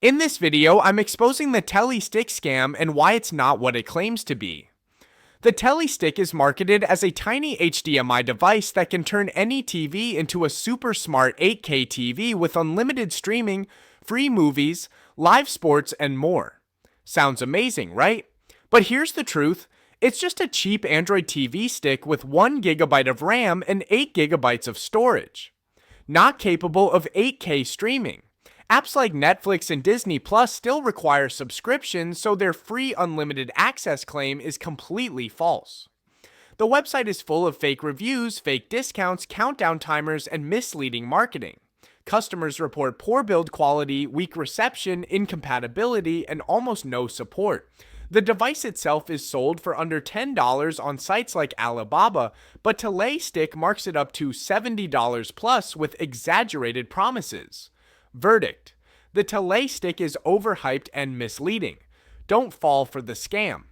In this video, I'm exposing the TellyStick scam and why it's not what it claims to be. The TellyStick is marketed as a tiny HDMI device that can turn any TV into a super smart 8K TV with unlimited streaming, free movies, live sports, and more. Sounds amazing, right? But here's the truth. It's just a cheap Android TV stick with 1 gigabyte of RAM and 8 gigabytes of storage. Not capable of 8K streaming. Apps like Netflix and Disney Plus still require subscriptions, so their free unlimited access claim is completely false. The website is full of fake reviews, fake discounts, countdown timers, and misleading marketing. Customers report poor build quality, weak reception, incompatibility, and almost no support. The device itself is sold for under $10 on sites like Alibaba, but TellyStick marks it up to $70 plus with exaggerated promises. Verdict: the TellyStick is overhyped and misleading. Don't fall for the scam.